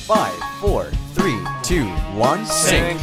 5, 4, 3, 2, 1, sync.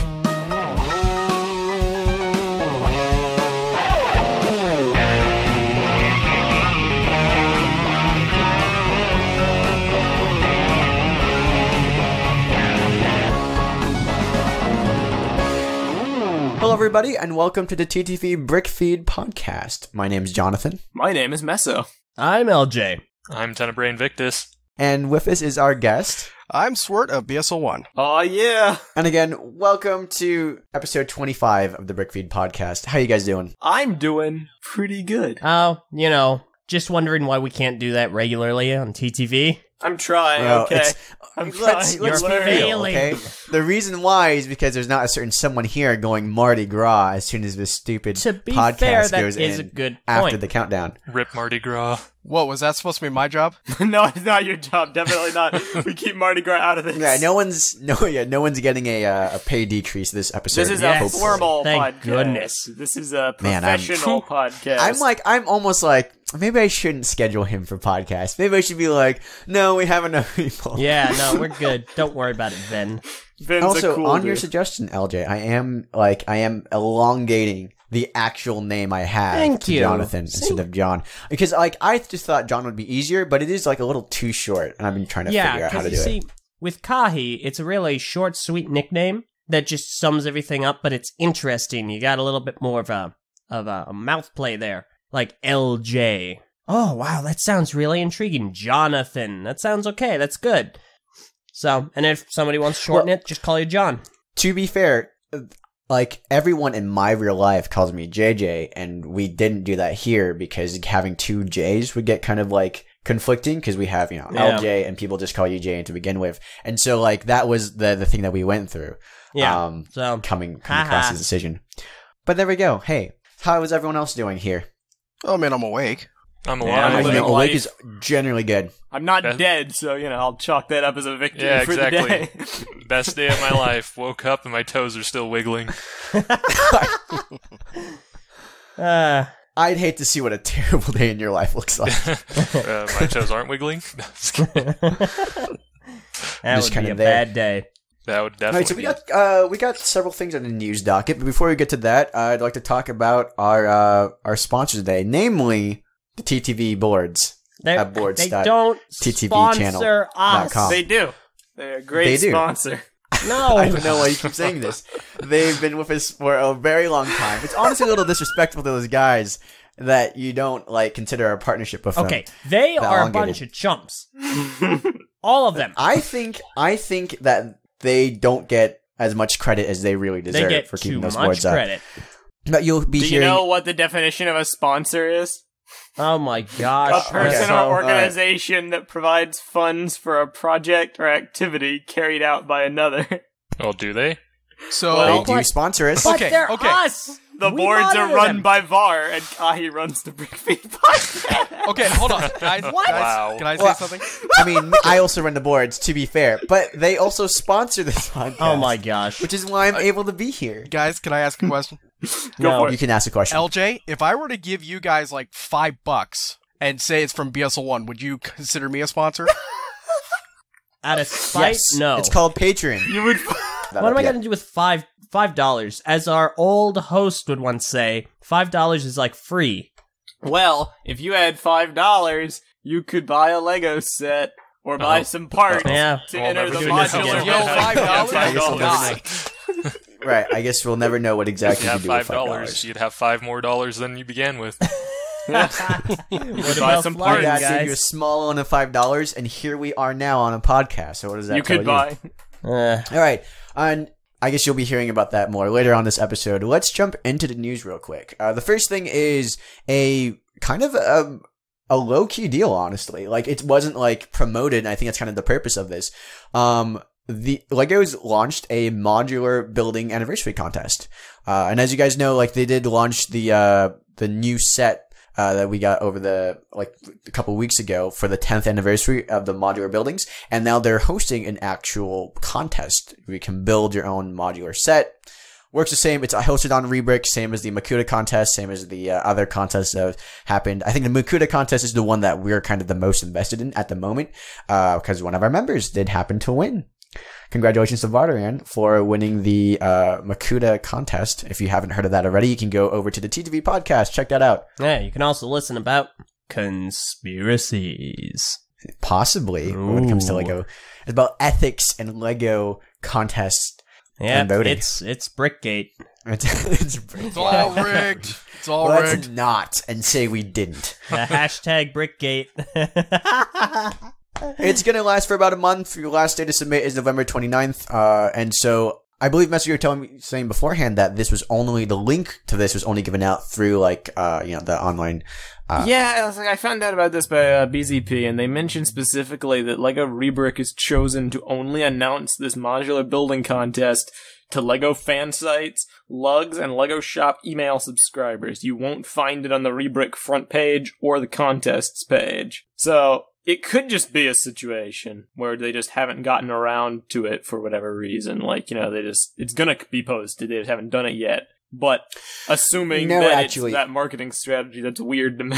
Hello everybody, and welcome to the TTV BrickFeed podcast. My name is Jonathan. My name is Meso. I'm LJ. I'm Tenebrae Invictus. And with us is our guest. I'm Swert of BSL1. Oh yeah! And again, welcome to episode 25 of the BrickFeed podcast. How you guys doing? I'm doing pretty good. Oh, just wondering why we can't do that regularly on TTV. I'm trying, Well, okay? Let's You're be real, failing. okay? The reason why is because there's not a certain someone here going Mardi Gras as soon as this stupid To be podcast fair, that goes is in a good after point. the countdown. Rip Mardi Gras. Whoa, was that supposed to be my job? No, it's not your job. Definitely not. We keep Mardi Gras out of this. Yeah, no one's getting a pay decrease this episode. This is Yes. a hopefully. formal Thank podcast. goodness. This is a Man, professional podcast. I'm almost like, maybe I shouldn't schedule him for podcasts. Maybe I should be like, no, we have enough people. Yeah, no, we're good. Don't worry about it, Ben. Vin's Also, a cool on dude. your suggestion, LJ, I am elongating the actual name I have Thank to you. Jonathan instead of John. Because, I just thought John would be easier, but it is, a little too short, and I've been trying to figure Yeah, out how to because do you it. see, with Kahi, it's a really short, sweet nickname that just sums everything up, but it's interesting. You got a little bit more of a mouth play there, like LJ. Oh, wow, that sounds really intriguing. Jonathan. That sounds okay. That's good. So, and if somebody wants to shorten it, just call you John. To be fair, everyone in my real life calls me JJ, and we didn't do that here because having two J's would get kind of, conflicting because we have, LJ, and people just call you J to begin with. And so, that was the thing that we went through. Yeah, so Coming across this decision. But there we go. Hey, how is everyone else doing here? Oh man, I'm awake. I'm Yeah, alive. living Awake life. is generally good. I'm not Best- dead, so, I'll chalk that up as a victory Yeah, for exactly. the day. Best day of my life. Woke up and my toes are still wiggling. I'd hate to see what a terrible day in your life looks like. My toes aren't wiggling. that Just would kind be a of there. bad day. That would All definitely right, so we got several things on the news docket, but before we get to that, I'd like to talk about our sponsors today, namely the TTV boards. They don't sponsor us. TTVchannel.com. They do. They're a great They do. sponsor. No. I don't know why you keep saying this. They've been with us for a very long time. It's honestly a little disrespectful to those guys that you don't consider a partnership with them. Okay, they are a elongated. bunch of chumps. All of them. I think that they don't get as much credit as they really They deserve get for too keeping those much boards up. credit. But you'll be Do you hearing. know what the definition of a sponsor is? Oh my A gosh. person Okay. or All organization that provides funds for a project or activity carried out by another. Well, do they? So They do But- sponsor us. But Okay, they're okay. us. The We boards are monitor run them. by VAR, and Kahi runs the BrickFeed podcast. okay, hold on, guys. What? Guys, Wow. can I say Well- something? I mean, I also run the boards, to be fair, but they also sponsor this podcast. Oh my gosh. Which is why I'm able to be here. Guys, can I ask a question? No. for it. You can ask a question. LJ, if I were to give you guys $5 and say it's from BSL1, would you consider me a sponsor? Out of spite? Yes. No. It's called Patreon. You would. What am I going to do with $5? As our old host would once say, $5 is like free. Well, if you had $5, you could buy a Lego set or buy some parts Yeah. to Well, enter never the do this modular again. Yo, $5? I guess we'll never buildings. know. Right, I guess we'll never know what If exactly you to have do with $5, you'd have $5 more than you began with. What buy about some My flying, dad parts, gave you a guys? small loan of $5, and here we are now on a podcast. So what does that You tell could buy. All right, and I guess you'll be hearing about that more later on this episode. Let's jump into the news real quick. The first thing is a kind of a low-key deal, honestly. It wasn't promoted, and I think that's kind of the purpose of this. The Legos launched a modular building anniversary contest. And as you guys know, they did launch the new set that we got over a couple weeks ago for the 10th anniversary of the modular buildings. And now they're hosting an actual contest. You can build your own modular set. Works the same. It's hosted on Rebrick, same as the Makuta contest, same as the other contests that have happened. I think the Makuta contest is the one that we're kind of the most invested in at the moment, because one of our members did happen to win. congratulations to Vardaran for winning the Makuta contest. If you haven't heard of that already, you can go over to the TTV podcast. Check that out. Yeah, you can also listen about conspiracies. Possibly, when it comes to Lego. It's about ethics and Lego contests and voting. It's Brickgate. It's all rigged. It's all Let's rigged. not and say we didn't. Hashtag Brickgate. It's going to last for about a month. Your last day to submit is November 29th. And so I believe, Messer, you were saying beforehand that this was only, the link to this was only given out through the online. Yeah, I found out about this by BZP, and they mentioned specifically that Lego Rebrick has chosen to only announce this modular building contest to Lego fan sites, lugs, and Lego shop email subscribers. You won't find it on the Rebrick front page or the contests page. So it could just be a situation where they just haven't gotten around to it for whatever reason. It's gonna be posted. They just haven't done it yet. But assuming it's that marketing strategy, that's weird to me.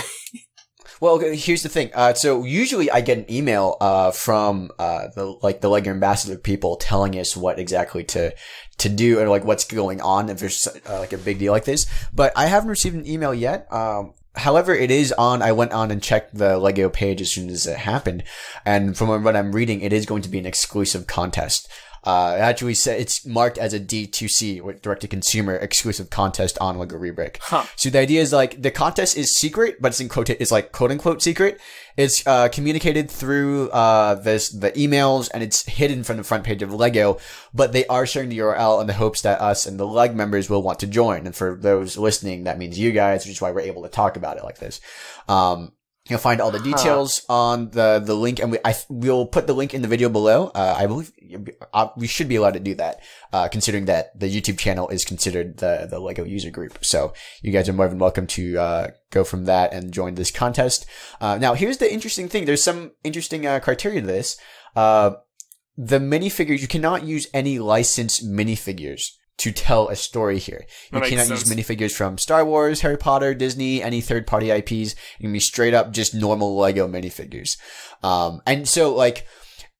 Well, here's the thing. So usually I get an email from the Lego ambassador people telling us what exactly to do or what's going on if there's a big deal like this. But I haven't received an email yet. However, it is on. I went on and checked the Lego page as soon as it happened, and from what I'm reading, it is going to be an exclusive contest. It actually said it's marked as a D2C, or direct-to-consumer exclusive contest on Lego Rebrick. Huh. So the idea is the contest is secret, but it's quote-unquote secret. It's communicated through the emails, and it's hidden from the front page of Lego, but they are sharing the URL in the hopes that us and the Leg members will want to join. And for those listening, that means you guys, which is why we're able to talk about it like this. You'll find all the details on the link, and we'll put the link in the video below. I believe we should be allowed to do that, considering that the YouTube channel is considered the Lego user group. So you guys are more than welcome to go from that and join this contest. Now, here's the interesting thing. There's some interesting criteria to this. The minifigures, you cannot use any licensed minifigures to tell a story here. You cannot use minifigures from Star Wars, Harry Potter, Disney, any third-party IPs. It can be straight up just normal Lego minifigures. And so,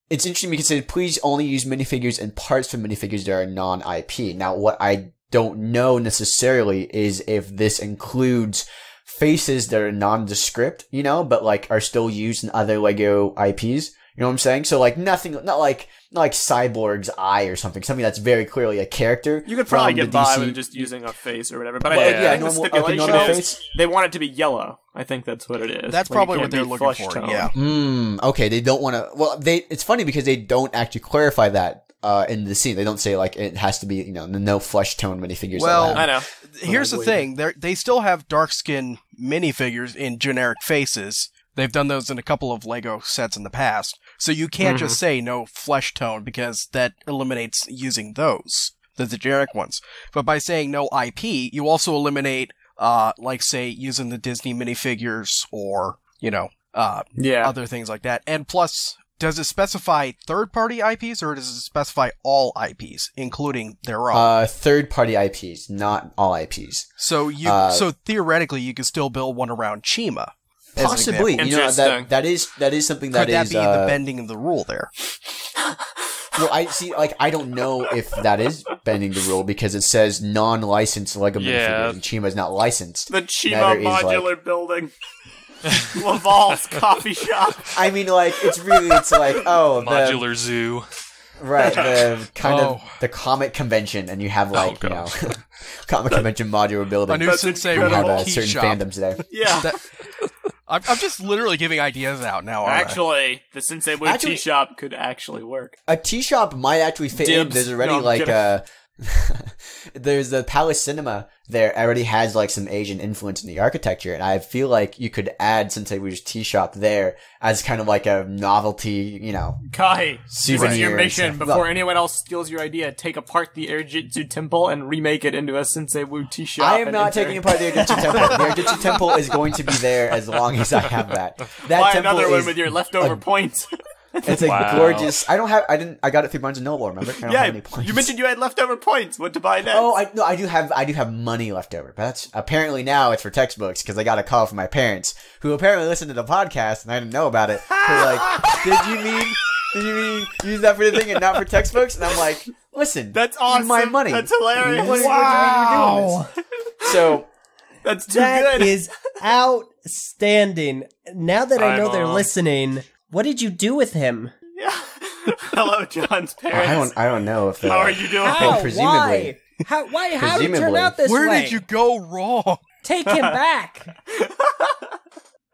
it's interesting because it says, please only use minifigures and parts from minifigures that are non-IP. Now, what I don't know necessarily is if this includes faces that are nondescript, but are still used in other Lego IPs. You know what I'm saying? So nothing, not like Cyborg's eye or something that's very clearly a character. You could probably get by with just using a face or whatever. But I think the stipulation is they want it to be yellow. I think that's what it is. That's probably what they're looking for. Tone. Yeah. Okay. They don't want to. Well, it's funny because they don't actually clarify that in the scene. They don't say it has to be no flesh tone minifigures. Well, I know. Here's the thing: they still have dark skin minifigures in generic faces. They've done those in a couple of Lego sets in the past. So you can't just say no flesh tone because that eliminates using those, the generic ones. But by saying no IP, you also eliminate, say, using the Disney minifigures or, other things like that. And plus, does it specify third-party IPs or does it specify all IPs, including their own? Third-party IPs, not all IPs. So so theoretically, you could still build one around Chima. Possibly, that is something that is. Could that be the bending of the rule there? Well, I don't know if that is bending the rule because it says non-licensed Lego minifigures and Chima is not licensed. The Chima modular building. Laval's coffee shop. I mean, it's modular zoo. Right, the kind of the comic convention, and you have comic convention modular building. A new Sensei we have tea certain shop. fandoms there. Yeah. I'm just literally giving ideas out now. Actually, the Sensei Blue tea shop could actually work. A tea shop might actually fit in. There's already there's the Palace Cinema there already has some Asian influence in the architecture, and I feel like you could add Sensei Wu's tea shop there as kind of a novelty, Kai, souvenir. This is your mission. Before anyone else steals your idea, take apart the Airjitsu Temple and remake it into a Sensei Wu tea shop. I am not taking apart the Airjitsu Temple. The Airjitsu Temple is going to be there as long as I have that. Buy another one with your leftover points. It's a gorgeous. I got it through Barnes and Noble. Remember? I don't have any points. You mentioned you had leftover points. What to buy next? Oh, I do have money left over. But that's apparently now it's for textbooks because I got a call from my parents who apparently listened to the podcast and I didn't know about it. They're like, did you mean Did you mean use that for the thing and not for textbooks? And I'm like, listen, That's awesome. my money. That's hilarious. What do you mean you're doing this? So That's too That good. is outstanding. Now that I know they're Mom. listening, what did you do with him? Hello, John's parents. I don't know if How are you doing? How? presumably. Why? How did it turn Presumably. out this Where way? did you go wrong? Take him back.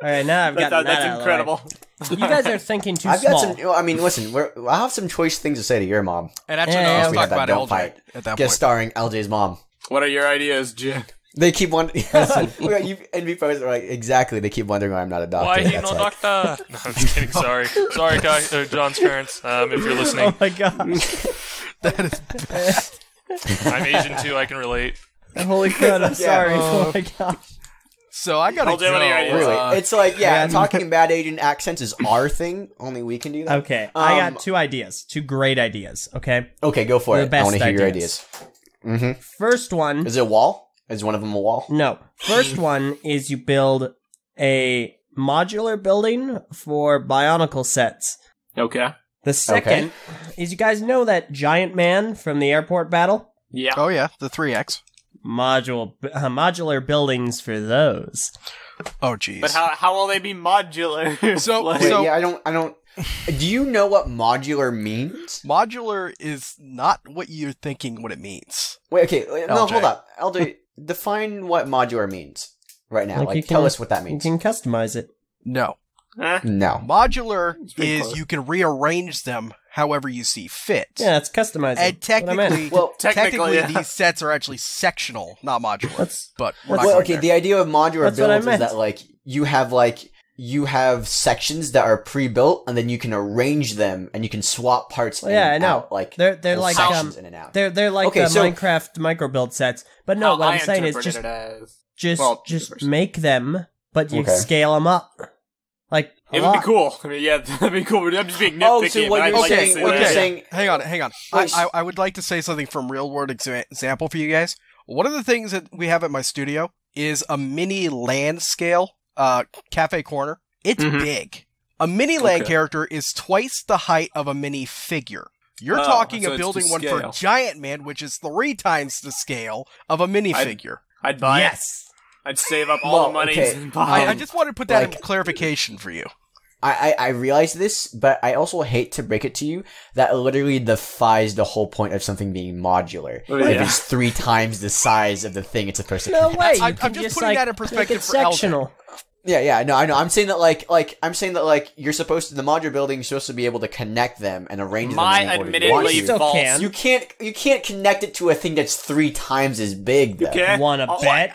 All right, now I've gotten that That's out incredible. Of the way. You guys are thinking too I've small. got some. I mean, listen, I have some choice things to say to your mom. And actually, Yeah, no, let's we talk had that about don't LJ fight. at that Guest point. starring LJ's mom. What are your ideas, Jim? They keep wondering. You NB posts are like exactly. They keep wondering why I'm not a doctor. Why he That's no like- doctor? No, I'm just kidding. Sorry, John's parents. If you're listening, Oh my god! That is I'm Asian too. I can relate. Holy crap! I'm sorry. Oh my god! so. I gotta LJ, what are your go. ideas? Really, it's like talking bad Asian accents is our thing. Only we can do that. Okay, I got two great ideas. Okay, Okay, go for The it. I best want to hear your ideas. ideas. first one. Is it a wall? Is one of them a wall? No, first one is you build a modular building for Bionicle sets. Okay. The second is you guys know that giant man from the airport battle? Yeah. Oh yeah, the 3X. Modular buildings for those. Oh jeez. But how will they be modular? So- Like- Wait, So- yeah, I don't. Do you know what modular means? Modular is not what you're thinking what it means. Wait, okay, no, LJ. hold up. LJ, define what modular means right now. Like Like, you tell can- us what that You means. can customize it. No. No. Modular pretty is close. you can rearrange them however you see fit. Yeah, it's customizing. And That's what I meant. technically, Well, technically, yeah. these sets are actually sectional, not modular. But we're not Well, going okay, there. the idea of modular That's what I builds is meant. that you have sections that are pre-built, and then you can arrange them, and you can swap parts. Well, yeah, in I and know. out, like They're those like sections in and out. they're like Okay, the so- Minecraft micro build sets. But no, How what I I'm saying is interpreted it as. just Well, universe. make them, but you Okay. scale them up. Like a It would be lot. cool. I mean, yeah, that'd be cool. I'm just being nitpicky. Oh, so what but I'd you're like to saying- say what that. you're Okay, saying- hang on. Wait, I would like to say something from real world example for you guys. One of the things that we have at my studio is a mini land scale cafe corner. It's Mhm. big. A mini land Okay. character is twice the height of a mini figure. You're Oh, talking so a it's building to one for scale. Giant Man, which is 3 times the scale of a minifigure. I'd buy it. Yes. I'd save up all Well, the money okay. and buy I it. just wanted to put that in like- clarification for you. I realize this, but I also hate to break it to you that literally defies the whole point of something being modular. Oh, If yeah. it's 3 times the size of the thing it's supposed to No connect. way. You I'm can just just putting like, that in make perspective it for LJ. sectional. Yeah, no, I know. I'm saying that I'm saying that you're supposed to, the modular building is supposed to be able to connect them and arrange My them in order you want admittedly to. Still false. can. You can't connect it to a thing that's 3 times as big though. Okay. Wanna Oh, bet?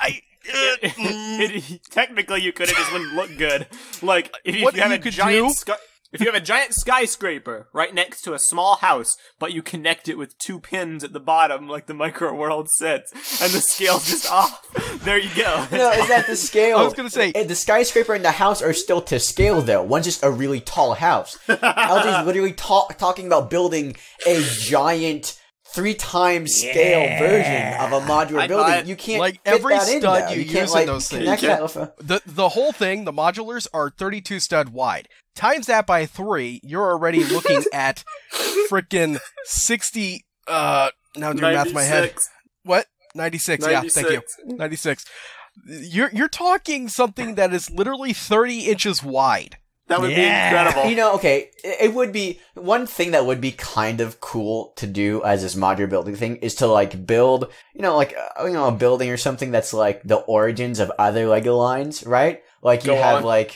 Technically, you could. It just wouldn't look good. Like if What you have you a could giant, do- if you have a giant skyscraper right next to a small house, but you connect it with 2 pins at the bottom, like the Micro World sets, and the scale's just off. There you go. No, is that the scale? I was gonna say- the skyscraper and the house are still to scale though. One's just a really tall house. LJ's literally talking about building a giant 3 times scale version of a modular I'd buy it. building. You can't Like, fit every that in, stud though. you can't use in those things. connect that with a- The whole thing, the modulars are 32 stud wide. Times that by 3, you're already looking at frickin' 60. Now I'm doing math in my head. 96. What? 96. Yeah, thank you. 96. You're talking something that is literally 30 inches wide. That would Yeah. be incredible. You know, okay, it would be one thing that would be kind of cool to do as this modular building thing is to build, a building or something that's like the origins of other Lego lines, right? Like you Go have on.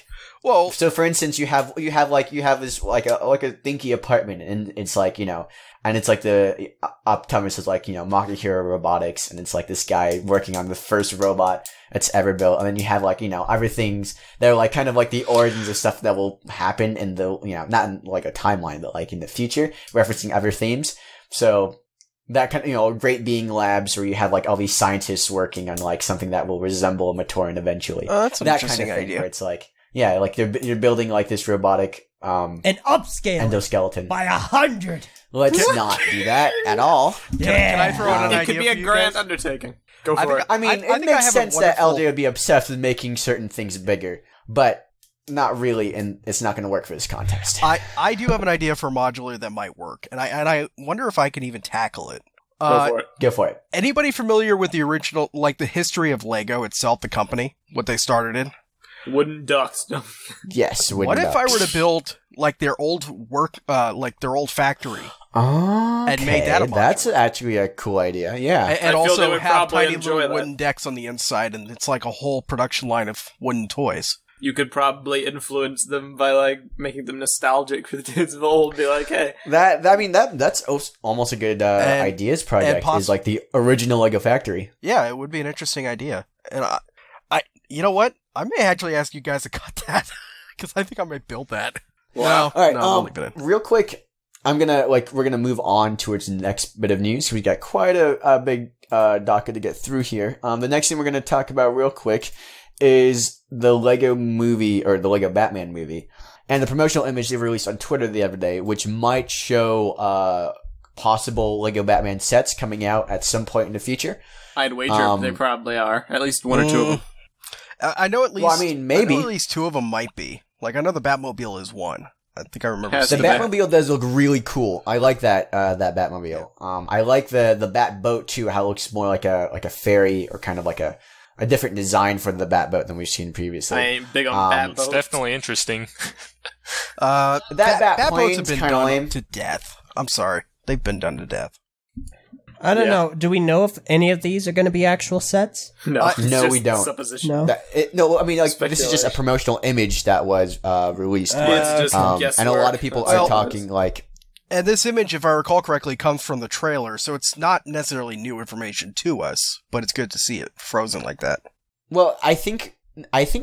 Well, so for instance, you have this like a dinky apartment, and it's and it's like the up Thomas is Mocker Hero Robotics, and it's like this guy working on the first robot that's ever built, and then you have everything's they're kind of the origins of stuff that will happen in the not in a timeline, but in the future, referencing other themes. So that kind of Great Being Labs, where you have all these scientists working on something that will resemble a Matoran eventually. that's an That kind interesting of thing, idea. where it's you're building this robotic And upscale endoskeleton. by 100. Let's not do that at all. Can I throw out an it idea could be a for you grand guys? undertaking. Go I for think it. I mean, I it think I makes have a sense that wonderful- LJ would be obsessed with making certain things bigger, but not really, and it's not going to work for this contest. I do have an idea for modular that might work, and I wonder if I can even tackle it. Go for it. Anybody familiar with the original, like the history of Lego itself, the company, what they started in? Wooden ducks. Yes. What if I were to build like their old factory? And made that a modular? That's actually a cool idea. Yeah. And I feel they also would have probably tiny enjoy little that. wooden decks on the inside, and it's like a whole production line of wooden toys. You could probably influence them by like making them nostalgic for the days of old. Be like, hey, that's almost a good ideas project. Is like the original Lego factory. Yeah, it would be an interesting idea. And I you know what? I may actually ask you guys to cut that because I think I might build that. wow. All right. I'll leave it in. Real quick, we're gonna move on towards the next bit of news. We got quite a big docket to get through here. The next thing we're gonna talk about real quick is the Lego movie, or the Lego Batman movie, and the promotional image they released on Twitter the other day, which might show possible Lego Batman sets coming out at some point in the future. I'd wager they probably are. At least one or two of them. I know at least. Well, I mean, maybe. I know at least two of them might be. Like, I know the Batmobile is one. I think I remember. Has The to seeing be. that. Batmobile does look really cool. I like that Batmobile. I like the Bat boat too. How it looks more like a ferry, or kind of like a different design for the Bat boat than we've seen previously. I ain't big on bat It's boats. definitely interesting. That Bat boats plane's have been kinda done lame. to death. I'm sorry, they've been done to death. I don't Yeah. know. Do we know if any of these are going to be actual sets? No, it's no, just we don't. Supposition. No. I mean, like, this is just a Speculation. promotional image that was released. It's just guesswork. And a lot of people That's are all it talking is. like, And this image, if I recall correctly, comes from the trailer, so it's not necessarily new information to us, but it's good to see it frozen like that. well, I think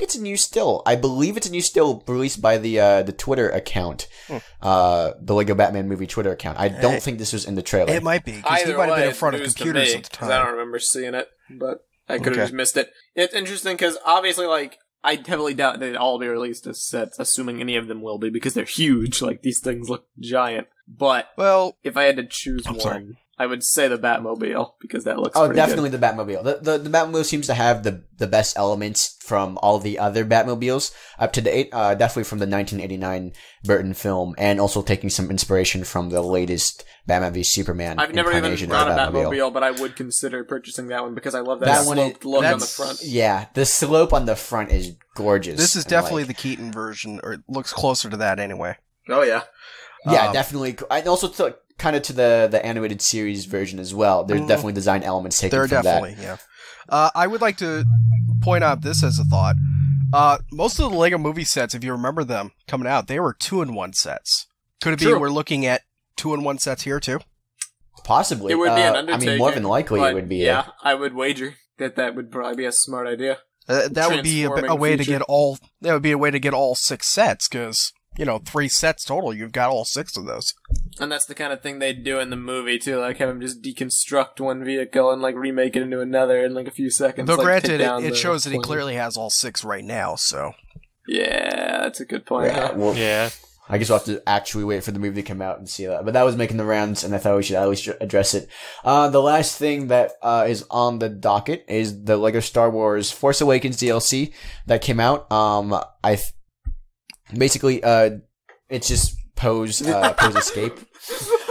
it's a new still. I believe it's a new still released by the Twitter account, the Lego Batman movie Twitter account. I don't think this was in the trailer. It might be, because he Either might have way, been in front of it's news to computers me, at the 'cause I don't time. remember seeing it, but I could have Okay. just missed it. It's interesting because obviously, like, I heavily doubt they'd all be released as sets, assuming any of them will be, because they're huge. Like, these things look giant. But Well, if I had to choose I'm one, sorry. I would say the Batmobile, because that looks Oh, pretty definitely the Batmobile. The Batmobile seems to have the best elements from all the other Batmobiles up to date. Definitely from the 1989 Burton film, and also taking some inspiration from the latest Batman v Superman. good. I've never even incarnation brought of a Batmobile, but I would consider purchasing that one because I love that, That one sloped look on the that's- front. Yeah, the slope on the front is gorgeous. this is and, definitely like, the Keaton version, or it looks closer to that anyway. Oh, yeah. yeah, definitely. And also kind of to the animated series version as well. There's definitely design elements taken There from definitely, yeah. I would like to point out this as a thought. Most of the Lego movie sets, if you remember them coming out, they were 2-in-1 sets. Could it be True. we're looking at 2-in-1 sets here too? that. Possibly. It would be an I undertaking. mean, more than likely but it would be. Yeah, I would wager that would probably be a smart idea. That would be a Transforming way to feature. get all. That would be a way to get all 6 sets, because 3 sets total. You've got all 6 of those. And that's the kind of thing they'd do in the movie, too. Like, have him just deconstruct one vehicle and, like, remake it into another in, like, a few seconds. Though like, granted, take down it the shows that he plane. clearly has all 6 right now. So Yeah, that's a good point. Yeah, huh? well, Yeah. I guess we'll have to actually wait for the movie to come out and see that. But that was making the rounds, and I thought we should at least address it. The last thing that is on the docket is the Lego Star Wars Force Awakens DLC that came out. Basically, it's just Poe's Escape.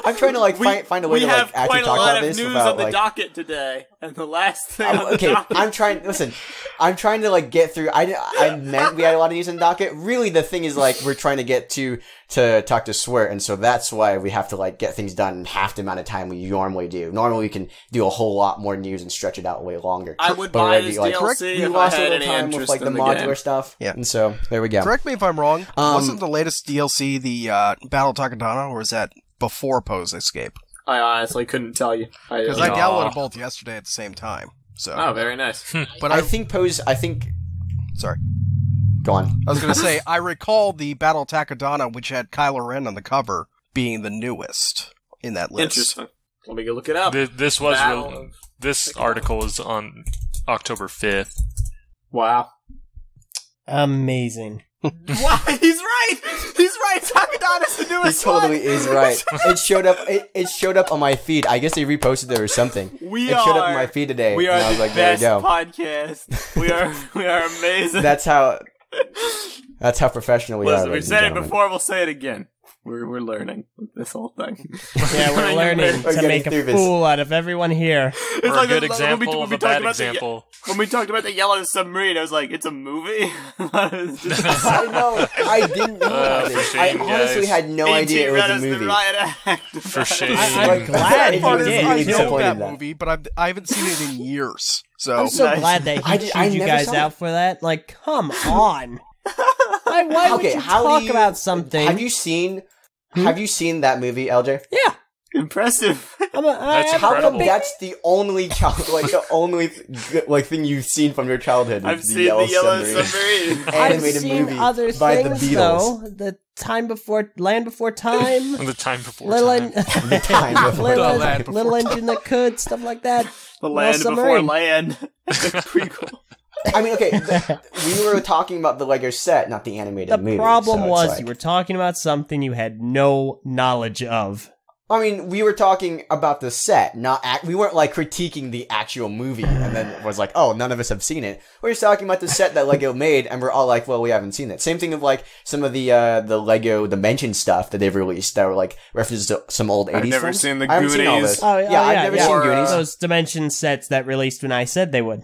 I'm trying to find a way to have actually quite a talk lot about of this news without on the docket today, and the last thing on the okay, docket. I'm trying to get through. I meant we had a lot of news in the docket. Really, the thing is we're trying to get to talk to Swert, and so that's why we have to get things done in half the amount of time we normally do. Normally, we can do a whole lot more news and stretch it out way longer. I would But buy already, this correct, DLC we if I lost a had little any time with interest the in the modular game. stuff. Yeah. And so there we go. correct me if I'm wrong. Wasn't the latest DLC the Battle Takadana, or is that before Poe's Escape? I honestly couldn't tell you. Because I downloaded both yesterday at the same time. So, Oh, very nice. but I think sorry. Go on. I was going to say, I recall the Battle Takadana, which had Kylo Ren on the cover, being the newest in that list. Interesting. Let me go look it up. This was Battle real. of- This article is on October 5th. Wow. Amazing. Wow, he's right! He's right! Takadana's the He newest totally one! is right. It showed up. It showed up on my feed. I guess they reposted it or something. We It showed up are- on my feed today. We and are I was the like, there we best go. podcast. We are amazing. That's how. That's how professional we are. Listen, we've ladies and said it gentlemen. before, we'll say it again. We're learning this whole thing. Yeah, we're learning We're to getting make through a this. fool out of everyone here. It's Or like a good when example of a talked bad about example. when we talked about the Yellow Submarine, I was like, it's a movie? I know. I didn't know about For this. shame, I honestly guys. had no idea it was a the movie. Riot Act. For shame. I'm glad It you was did. really I know disappointed that in that. movie, but I haven't seen it in years. So I'm so Nice. glad that I he never chewed you guys saw it. out for that. Like, come on. Why would Okay, you how talk do you, about something? Have you seen that movie, LJ? Yeah. Impressive. That's How come incredible. that's the only the only thing you've seen from your childhood? I've is seen the Yellow Submarine. Submarine. I've Animated seen movie other by the things, Beatles. though. The Time Before, Land Before Time. The time before Little, time. The Time Before little, Land Before little Engine That Could, stuff like that. The Little Land Before Submarine. Land. The prequel. I mean, okay, we were talking about the Lego set, not the animated The movie. problem so it's was like- you were talking about something you had no knowledge of. I mean, we were talking about the set, we weren't like critiquing the actual movie, and then it was like, oh, none of us have seen it. We were just talking about the set that Lego made, and we're all like, well, we haven't seen it. Same thing with like some of the Lego Dimension stuff that they've released that were like references to some old 80s I've never films. seen the I haven't seen all Goonies. this. Oh, yeah, I've never seen Or, Goonies. Those Dimension sets that released when I said they would.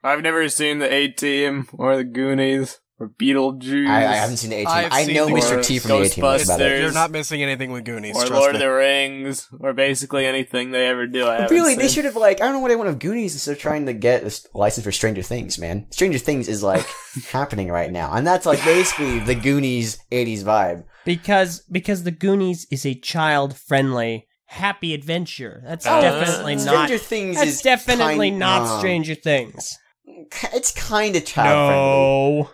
I've never seen the A-Team or the Goonies or Beetlejuice. I haven't seen the A-Team. I've I seen know the Mr. T from the A-Team. That's about it. you're not missing anything with Goonies. or trust Lord me. of the Rings or basically anything they ever do. I haven't Really, seen. they should have like, I don't know what I want of Goonies instead of trying to get a license for Stranger Things, man. Stranger Things is like happening right now. And that's like basically the Goonies 80s vibe. Because the Goonies is a child-friendly, happy adventure. That's definitely not. Stranger Things That's is definitely kind- not Stranger Things. It's kind of child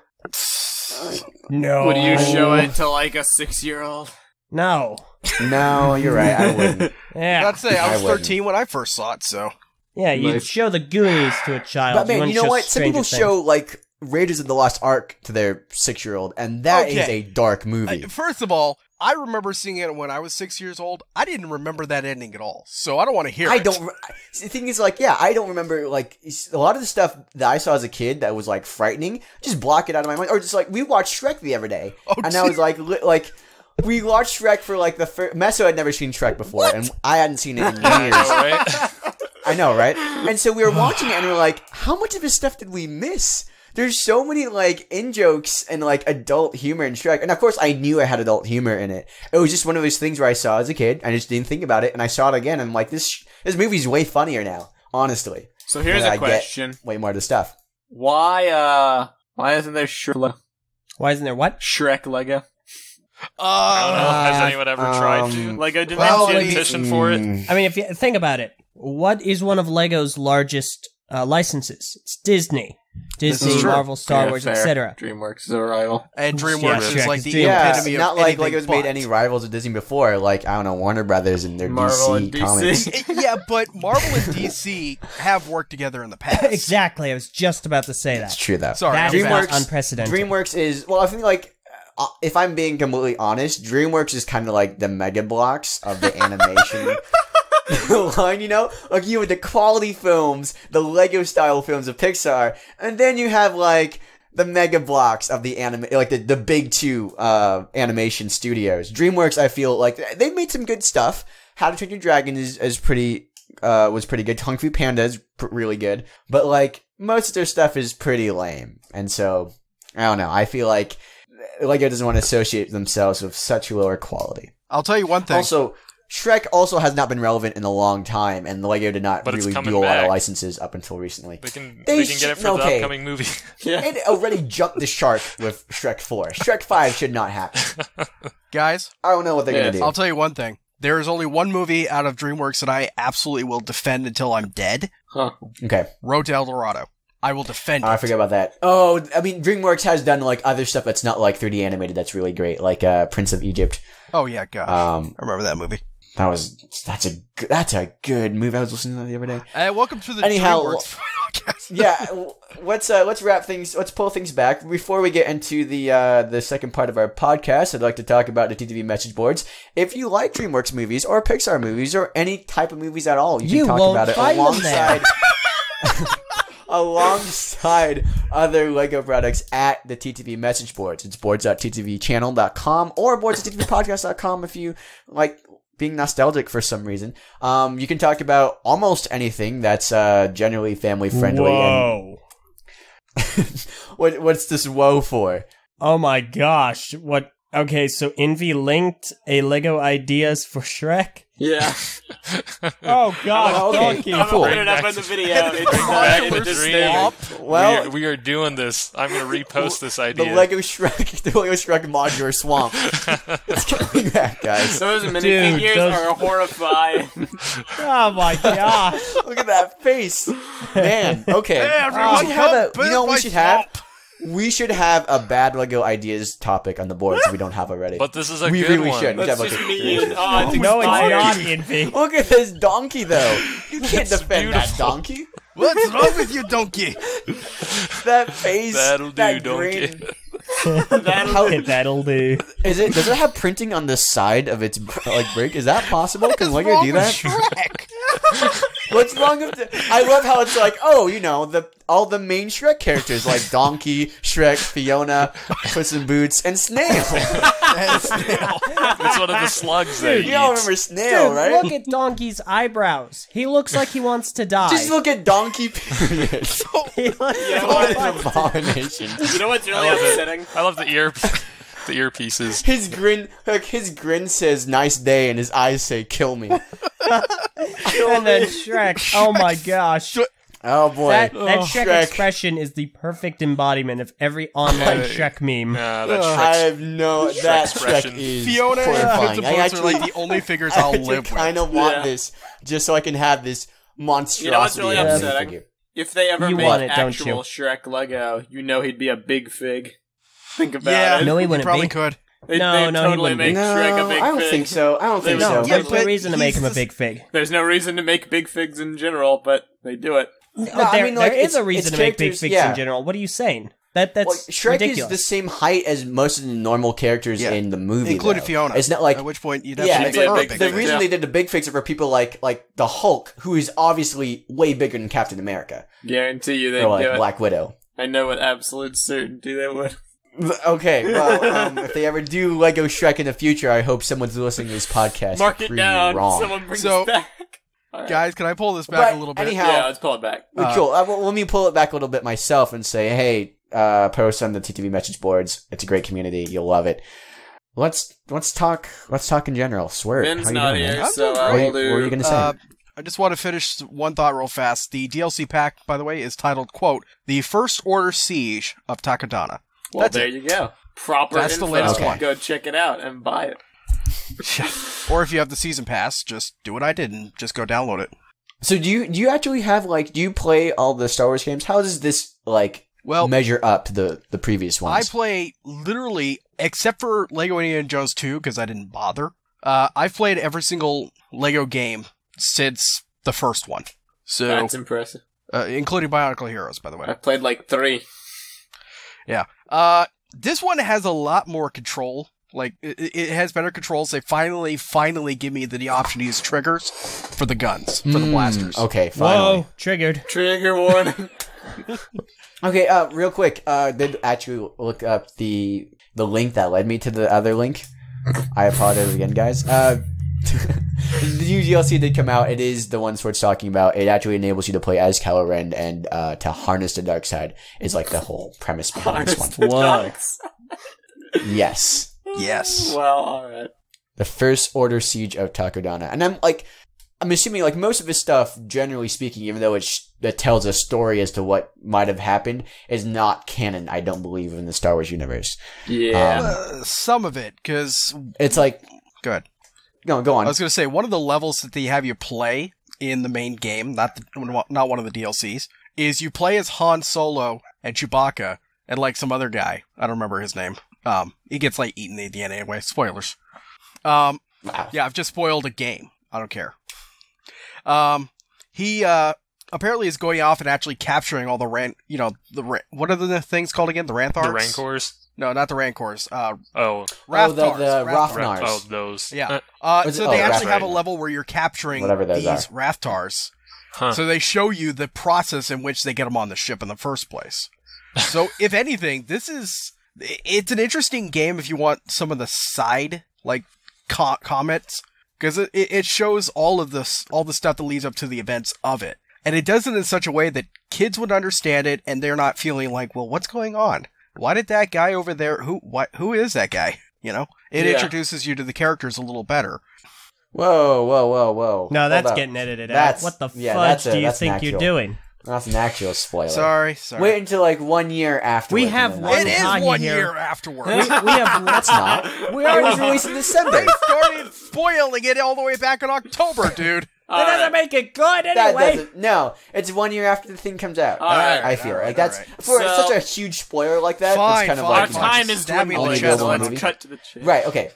No. Would you show it to like a 6-year-old? No. friendly. No, you're right. I wouldn't. Yeah. I'd say I was I wouldn't. 13 when I first saw it, so. Yeah, you'd Nice. show the Goonies to a child. But man, wouldn't you know show what? Some Stranger people Things. show like Raiders of the Lost Ark to their 6-year-old, and that is Okay. a dark movie. First of all, I remember seeing it when I was 6 years old. I didn't remember that ending at all, so I don't want to hear I it. don't. The thing is, like, yeah, I don't remember like a lot of the stuff that I saw as a kid that was like frightening. Just block it out of my mind, or just like we watched Shrek the other day, Oh, and I was like, we watched Shrek for like the first. Meso had never seen Shrek before, and I hadn't seen it in years. Right? I know, right? And so we were watching it, and we were like, how much of this stuff did we miss? There's so many like in jokes and like adult humor in Shrek, and of course I knew I had adult humor in it. It was just one of those things where I saw as a kid, I just didn't think about it, and I saw it again, and I'm like, this movie's way funnier now, honestly. So here's But a I get question: way more of the stuff. Why isn't there Why isn't there what? Shrek Lego? I don't know. Has anyone ever tried to? Like I didn't Well, see maybe- Petition for it? I mean, if you think about it, what is one of Lego's largest licenses? It's Disney. Disney, is true. Marvel, Star Yeah, Wars, fair. etc. DreamWorks is a rival. And DreamWorks Yeah, is Shrek like is the DreamWorks. Yeah, epitome of not like anything Lego's made but. any rivals of Disney before, like, I don't know, Warner Brothers and their Marvel DC and DC. comics. Yeah, but Marvel and DC have worked together in the past. Exactly. I was just about to say That's that. true, though. Sorry, That I'm is fast. not unprecedented. DreamWorks is, well, I think, like, if I'm being completely honest, DreamWorks is kind of like the Mega Blocks of the animation line, you know? Like, you have the quality films, the Lego-style films of Pixar, and then you have, like, the Mega Blocks of the like, the big two animation studios. DreamWorks, I feel like, they've made some good stuff. How to Train Your Dragon is pretty, was pretty good. Kung Fu Panda is really good. But, like, most of their stuff is pretty lame. And so, I don't know. I feel like Lego doesn't want to associate themselves with such lower quality. I'll tell you one thing. Also, Shrek also has not been relevant in a long time, and Lego did not But it's really coming do a lot of back. licenses up until recently. They can They get it should- for the okay. upcoming movie. It already jumped the shark with Shrek 4. Shrek 5 should not happen. Guys, I don't know what they're Yeah, going to do. I'll tell you one thing. There is only one movie out of DreamWorks that I absolutely will defend until I'm dead. Okay. Road to El Dorado. I will defend it. I forgot about that. Oh, I mean, DreamWorks has done, like, other stuff that's not, like, 3D animated that's really great, like Prince of Egypt. Oh yeah, gosh. I remember that movie. That's a good movie. I was listening to that the other day. Welcome to the Anyhow, DreamWorks podcast. Yeah, let's wrap things. Let's pull things back before we get into the second part of our podcast. I'd like to talk about the TTV message boards. If you like DreamWorks movies or Pixar movies or any type of movies at all, you You can talk won't about it find them there. alongside find other LEGO products at the TTV message boards. It's boards.ttvchannel.com or boards.ttvpodcast.com if you like being nostalgic for some reason. You can talk about almost anything that's generally family friendly. Whoa. And what's this whoa for? Oh my gosh. What? Okay, so Envy linked a Lego Ideas for Shrek? Yeah. Oh god, Oh, okay. donkey. I'm Cool. gonna put it up in the video. It's back in the the dream. display. Well, we are doing this. I'm going to repost this idea. the Lego Shrek modular swamp. It's coming back, guys. Those minifigures those- are horrifying. Oh my gosh. Look at that face, man. Okay, everyone, we should have come a. You know what we visit should my have? swamp. We should have a bad Lego ideas topic on the board if we don't have already. But this is a we good really one. should. We should That's have, like, just a me creation. and I think No, it's fire. not Envy. Look at this donkey, though. You can't defend that beautiful. donkey. What's wrong with you, donkey? That face. That'll do, that donkey. grin. That'll do. Does it have printing on the side of its like brick? Is that possible? Can Lego Wrong do with that? Shrek? What's wrong with I love how it's like, oh, you know, all the main Shrek characters like Donkey, Shrek, Fiona, Puss in Boots, and Snail. It's one of the slugs that You all eats. remember Snail, Dude, right? look at Donkey's eyebrows. He looks like he wants to die. Just look at Donkey, period. He looks What an abomination. You know what's really upsetting? I love the earpieces. His grin says "nice day" and his eyes say "kill me." And then Shrek. Oh my gosh. Oh boy, That Shrek, Shrek. expression is the perfect embodiment of every online Shrek meme. That's I Shrek's. have no that expression. Shrek is Fiona and horrifying. Puss I in Boots are actually, like the only figures I I'll actually live kind with. of want Yeah. this just so I can have this monstrosity. You know what's really of a upsetting? minifigure. If they ever You make want it, don't actual you? Shrek Lego, you know he'd be a big fig. Think about Yeah, it. No, he you wouldn't probably be. could. They'd No, they'd no, he totally wouldn't make be. Shrek a big I don't fig. think so. I don't think No, so. there's no but reason to make he's him a the- big fig. There's no reason to make big figs in general, but they do it. No, I there, mean, like, there is it's- a reason it's to make big characters- figs yeah. in general. What are you saying? That's Well, Shrek ridiculous. is the same height as most of the normal characters Yeah. in the movie, Including though. Fiona. It's not like At which point you'd have yeah, to it's make like her a big big the figure. reason Yeah. they did the big figs are for people like the Hulk, who is obviously way bigger than Captain America Guarantee you they or like do it. Black Widow. I know with absolute certainty they would. Okay, well, if they ever do Lego Shrek in the future, I hope someone's listening to this podcast. Mark to it prove me down. wrong. Someone brings So- it back. All right. Guys, can I pull this back But a little bit? anyhow- Yeah, let's pull it back. Cool. Let me pull it back a little bit myself and say, hey, post on the TTV message boards. It's a great community. You'll love it. Let's talk in general. Swert, Ben's how you not doing, man? here, I'm so doing I What will what were you do. gonna say? I just want to finish one thought real fast. The DLC pack, by the way, is titled, quote, The First Order Siege of Takodana. Well, That's there it. you go. Proper That's the info. latest one. Go check it out and buy it. Or if you have the season pass, just do what I did and just go download it. So do you actually have do you play all the Star Wars games? How does this Well, measure up to the previous I ones? play literally, except for Lego Indiana Jones 2, because I didn't bother. I've played every single Lego game since the first one. So, That's impressive. including Bionicle Heroes, by the way. I've played like 3. Yeah. This one has a lot more control. Like, it has better controls. They finally give me the option to use triggers for the guns, for the blasters. Okay, finally. Whoa, triggered. Trigger warning. Okay, real quick, did actually look up the link that led me to the other link. I apologize again, guys. The new DLC did come out. It is the one Swart's talking about. It actually enables you to play as Kylo Ren and to harness the dark side is like the whole premise behind this one. Whoa. Dogs. Yes. Yes. Well, alright. The First Order Siege of Takodana. And I'm assuming most of this stuff, generally speaking, even though that tells a story as to what might have happened, is not canon, I don't believe, in the Star Wars universe. Yeah. Some of it, because... It's like... Good. No, go on. I was going to say, one of the levels that they have you play in the main game, not one of the DLCs, is you play as Han Solo and Chewbacca and some other guy. I don't remember his name. He gets eaten at the end anyway. Spoilers. Wow. Yeah, I've just spoiled a game. I don't care. He apparently is going off and actually capturing all the what are the things called again? The Rantharks? The Rancors? No, not the Rancors. Oh. Raftars. the Raftars. Rothnars. Oh, those. Yeah. Is it- So they actually Raftars. have a level where you're capturing Whatever those these Raftars. Huh. So they show you the process in which they get them on the ship in the first place. So if anything, it's an interesting game if you want some of the side, like, comments, because it shows all the stuff that leads up to the events of it. And it does it in such a way that kids would understand it, and they're not feeling like, well, what's going on? Why did that guy over there, who is that guy? You know? It introduces you to the characters a little better. Whoa. No, that's Hold up. getting edited out. What the fudge do you think you're doing? That's an actual spoiler. Sorry. Wait until like 1 year afterwards. We have one. It is Hagi 1 here. year afterwards. We have That's not. It was released in December. They started spoiling it all the way back in October, dude. That doesn't make it good That anyway. doesn't. No, it's 1 year after the thing comes out. I feel like that's for So- such a huge spoiler like that. Fine, it's kind of fine, like fine. Time is Stab me in the dwindling, chest, so let's movie. cut to the chase. right. Okay,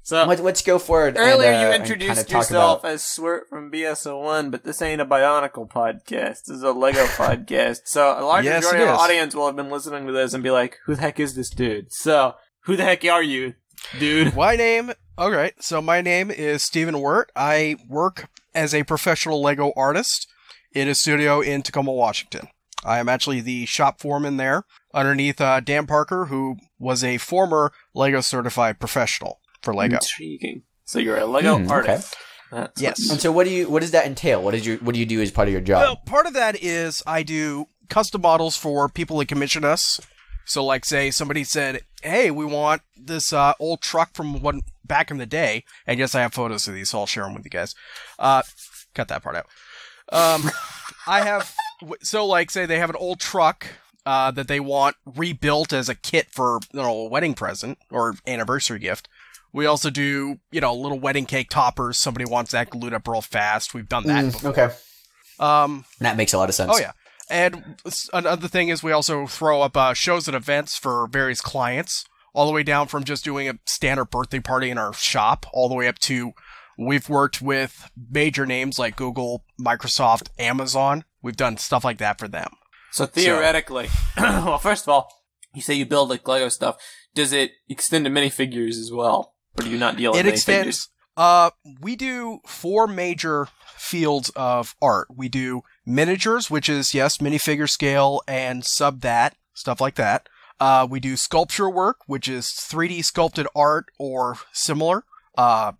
So let's go forward. earlier and, you and introduced kind of talk yourself about- as Swert from BSO1, but this ain't a Bionicle podcast. This is a Lego podcast. So a large Yes, majority it of the is. audience will have been listening to this and be like, "Who the heck is this dude?" So who the heck are you, dude? My name is Stephen Wirt. I work as a professional Lego artist in a studio in Tacoma, Washington. I am actually the shop foreman there, underneath Dan Parker, who was a former Lego certified professional for Lego. Intriguing. So you're a Lego okay. artist. That's Yes. And so, what does that entail? What do you do as part of your job? Well, part of that is I do custom models for people that commission us. So, like, say somebody said, "Hey, we want this old truck from one back in the day," and yes, I have photos of these, so I'll share them with you guys. Cut that part out. Like, say they have an old truck that they want rebuilt as a kit for, a wedding present or anniversary gift. We also do, little wedding cake toppers. Somebody wants that glued up real fast. We've done that before. Okay, that makes a lot of sense. Oh, yeah. And another thing is we also throw up shows and events for various clients, all the way down from just doing a standard birthday party in our shop, all the way up to we've worked with major names like Google, Microsoft, Amazon. We've done stuff like that for them. So theoretically, well, first of all, you say you build like Lego stuff. Does it extend to minifigures as well? Or do you not deal with It minifigures? extends. We do 4 major fields of art. We do miniatures, which is, yes, minifigure scale and sub that, stuff like that. We do sculpture work, which is 3D sculpted art or similar.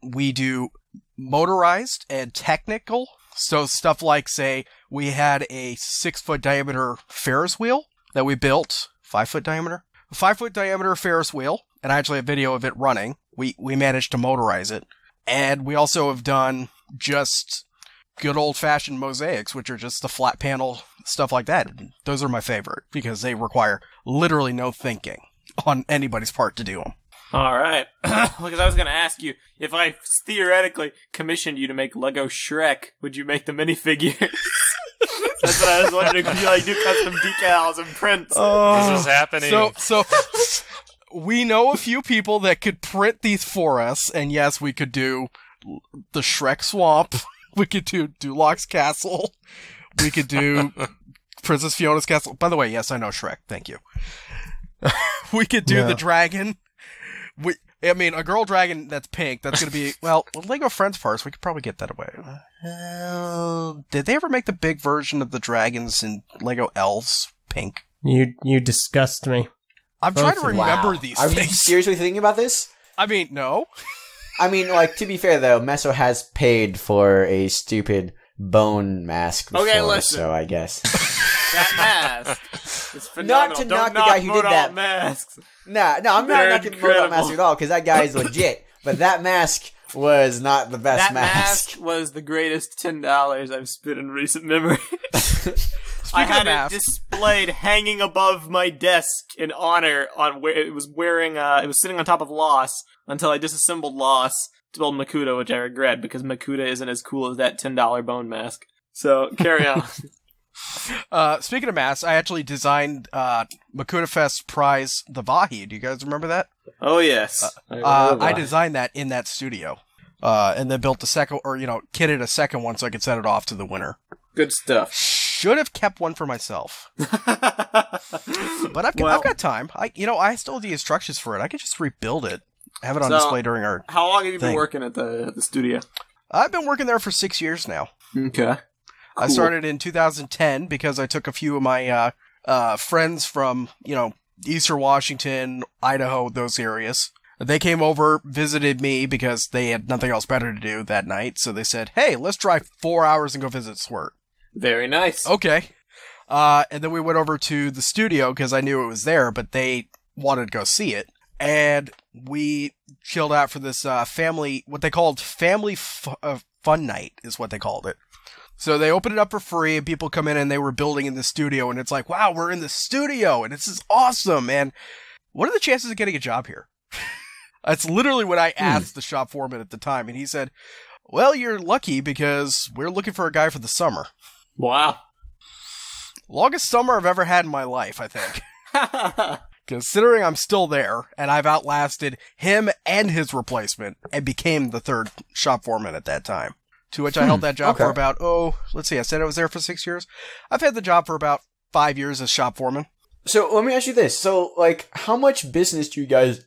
We do motorized and technical. So stuff like, say, we had a 6-foot diameter Ferris wheel that we built. 5-foot diameter? A 5-foot diameter Ferris wheel. And I actually have video of it running. We managed to motorize it. And we also have done just good old-fashioned mosaics, which are just the flat panel, stuff like that. Those are my favorite, because they require literally no thinking on anybody's part to do them. All right. Because I was going to ask you, if I theoretically commissioned you to make Lego Shrek, would you make the minifigures? That's what I was wondering. Could you like do custom decals and prints? This is happening. So we know a few people that could print these for us, and yes, we could do the Shrek Swamp. We could do Dulox's Castle. We could do Princess Fiona's Castle. By the way, yes, I know Shrek. Thank you. We could do the dragon. A girl dragon that's pink. That's going to be, with Lego Friends parts, we could probably get that away. Did they ever make the big version of the dragons in Lego Elves pink? You disgust me. I'm trying to Both of you. remember these Are you things. seriously thinking about this? No. I mean, like, to be fair though, Meso has paid for a stupid bone mask before, Okay, listen. so I guess. That mask is phenomenal. Not to Don't knock the guy who did Modal that. masks. No, I'm not They're knocking Modal incredible. Mask at all, because that guy is legit. But that mask was not the best That mask was the greatest $10 I've spent in recent memory. I of had it masks. displayed hanging above my desk in honor on where it was wearing. It was sitting on top of Loss until I disassembled Loss to build Makuta, which I regret because Makuta isn't as cool as that $10 bone mask. So carry on. Speaking of masks, I actually designed Makuta Fest prize the Vahi. Do you guys remember that? Oh yes, I designed that in that studio. And then built the second, or kitted a second one so I could send it off to the winner. Good stuff. Should have kept one for myself, but I've got time. I still have the instructions for it. I could just rebuild it, have it on display during our. How long have you been thing. working at the studio? I've been working there for 6 years now. Okay. I started in 2010 because I took a few of my friends from, Eastern Washington, Idaho, those areas. They came over, visited me because they had nothing else better to do that night. So they said, hey, let's drive 4 hours and go visit Swert. Very nice. Okay. And then we went over to the studio because I knew it was there, but they wanted to go see it. And we chilled out for this what they called family fun night is what they called it. So they opened it up for free and people come in and they were building in the studio and it's like, wow, we're in the studio and this is awesome, man. What are the chances of getting a job here? That's literally what I asked the shop foreman at the time. And he said, well, you're lucky because we're looking for a guy for the summer. Wow. Longest summer I've ever had in my life, I think. Considering I'm still there, and I've outlasted him and his replacement, and became the third shop foreman at that time. To which I held that job for about, I said I was there for 6 years. I've had the job for about 5 years as shop foreman. So let me ask you this. So, like, how much business do you guys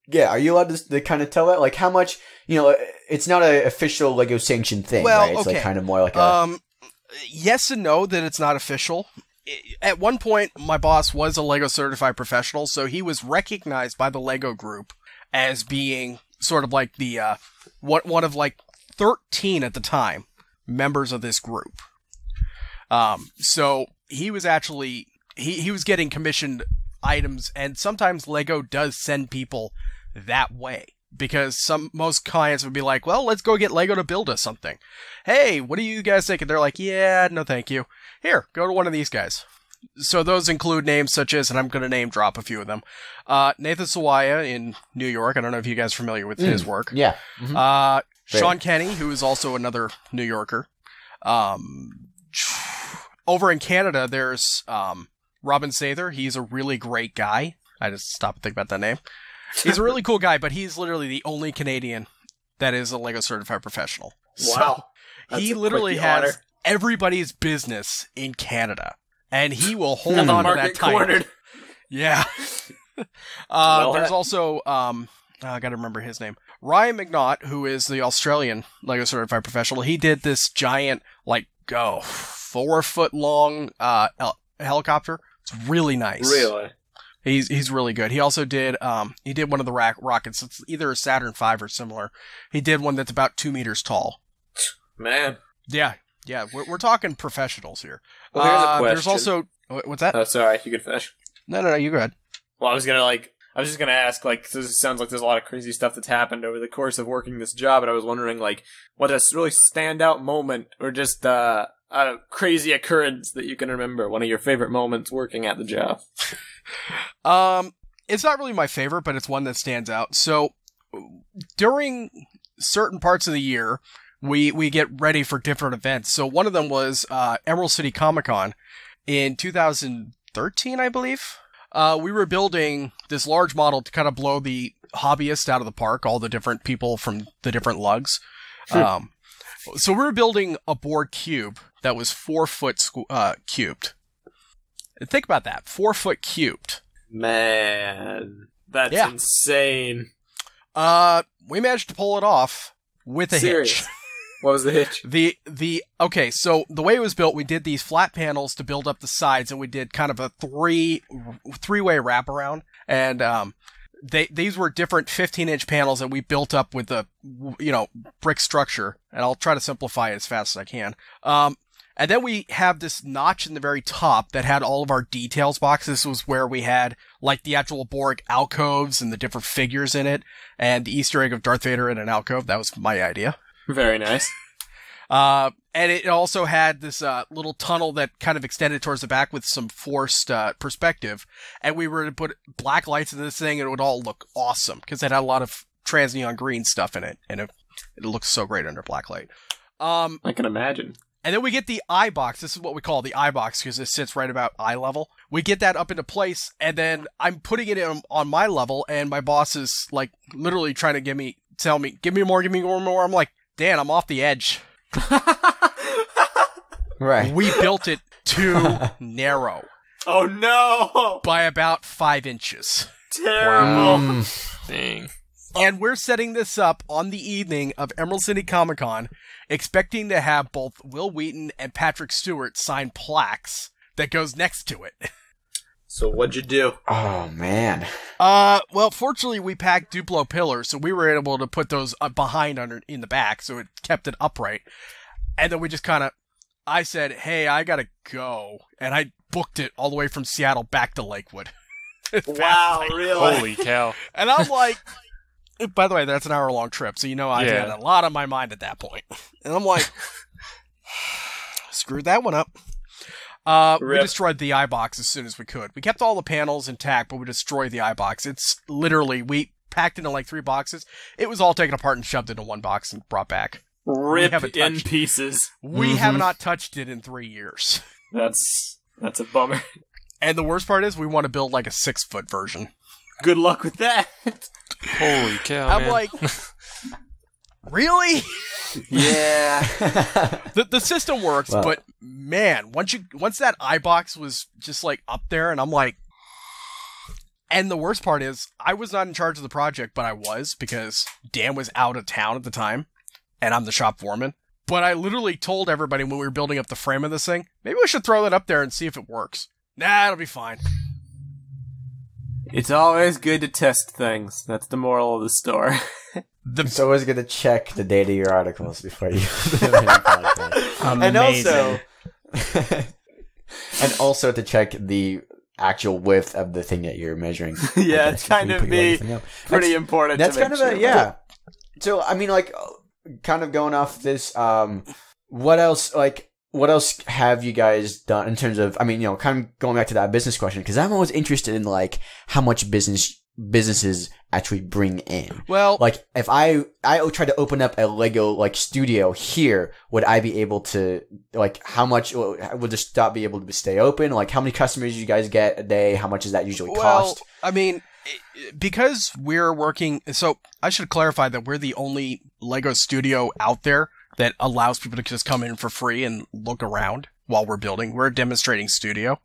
get? Are you allowed to kind of tell that? Like, how much, it's not an official LEGO sanctioned thing, right? It's like kind of more like yes and no, that it's not official. At one point, my boss was a LEGO certified professional, so he was recognized by the LEGO group as being sort of like the, one of like 13 at the time members of this group. So he was actually, he was getting commissioned items, and sometimes LEGO does send people that way. Because most clients would be like, well, let's go get LEGO to build us something. Hey, what do you guys think? And they're like, yeah, no thank you. Here, go to one of these guys. So those include names such as, and I'm going to name drop a few of them, Nathan Sawaya in New York. I don't know if you guys are familiar with his work. Yeah. Mm-hmm. Sean Kenny, who is also another New Yorker. Over in Canada, there's Robin Sather. He's a really great guy. I just stopped and think about that name. He's a really cool guy, but he's literally the only Canadian that is a LEGO certified professional. Wow. So he literally has everybody's business in Canada, and he will hold on to that title. Cornered. Yeah. There's also, I gotta remember his name. Ryan McNaught, who is the Australian LEGO certified professional. He did this giant, 4 foot long, helicopter. It's really nice. Really? He's really good. He also did he did one of the rockets. It's either a Saturn V or similar. He did one that's about 2 meters tall. Man. Yeah. We're talking professionals here. Well, here's a question. There's also what's that? Oh, sorry. You can finish. No. You go ahead. Well, I was just gonna ask, this sounds like there's a lot of crazy stuff that's happened over the course of working this job, and I was wondering, what a really standout moment, or just a crazy occurrence that you can remember, one of your favorite moments working at the job. It's not really my favorite, but it's one that stands out. So, during certain parts of the year, we get ready for different events. So one of them was Emerald City Comic Con in 2013, I believe. We were building this large model to kind of blow the hobbyists out of the park, all the different people from the different lugs. Sure. So we were building a board cube that was 4 foot cubed. Think about that, 4 foot cubed. Man, that's insane. We managed to pull it off with a hitch. What was the hitch? Okay, so the way it was built, we did these flat panels to build up the sides, and we did kind of a three-way wraparound, and these were different 15-inch panels that we built up with the brick structure, and I'll try to simplify it as fast as I can. And then we have this notch in the very top that had all of our details boxes. This was where we had the actual Borg alcoves and the different figures in it, and the Easter egg of Darth Vader in an alcove. That was my idea. Very nice. And it also had this little tunnel that kind of extended towards the back with some forced perspective. And we were to put black lights in this thing, and it would all look awesome because it had a lot of trans neon green stuff in it, and it looks so great under black light. I can imagine. And then we get the eye box. This is what we call the eye box because it sits right about eye level. We get that up into place, and then I'm putting it on my level, and my boss is literally trying to tell me, give me more. I'm like, Dan, I'm off the edge. Right. We built it too narrow. Oh no! By about 5 inches. Terrible. Dang. And we're setting this up on the evening of Emerald City Comic Con expecting to have both Will Wheaton and Patrick Stewart sign plaques that goes next to it. So what'd you do? Oh, man. Well, fortunately, we packed Duplo pillars, so we were able to put those behind in the back, so it kept it upright. And then we just I said, hey, I gotta go. And I booked it all the way from Seattle back to Lakewood. Wow, really? Holy cow. And I'm like, by the way, that's an hour-long trip, so you know I had a lot on my mind at that point. And I'm like, screwed that one up. We destroyed the iBox as soon as we could. We kept all the panels intact, but we destroyed the iBox. It's literally, we packed it in like 3 boxes. It was all taken apart and shoved into one box and brought back. Rip in pieces. We have not touched it in 3 years. That's a bummer. And the worst part is we want to build like a 6-foot version. Good luck with that. Holy cow, I'm man. like, really? Yeah. The system works, but man, once that iBox was just like up there, and I'm like, and the worst part is I was not in charge of the project, but I was because Dan was out of town at the time, and I'm the shop foreman. But I literally told everybody when we were building up the frame of this thing, maybe we should throw that up there and see if it works. Nah, it'll be fine. It's always good to test things. That's the moral of the story. It's always good to check the date of your articles before you Amazing. and also to check the actual width of the thing that you're measuring. Yeah, it's kind of pretty important. That's to make kind of sure. yeah. So I mean, like, kind of going off this, what else have you guys done in terms of, I mean, you know, kind of going back to that business question, because I'm always interested in like how much businesses actually bring in. Well, like if I try to open up a Lego like studio here, would I be able to, like, how much would the shop be able to stay open? Like, how many customers you guys get a day? How much does that usually cost? I mean, because we're working, so I should clarify that we're the only Lego studio out there that allows people to just come in for free and look around while we're building. We're a demonstrating studio.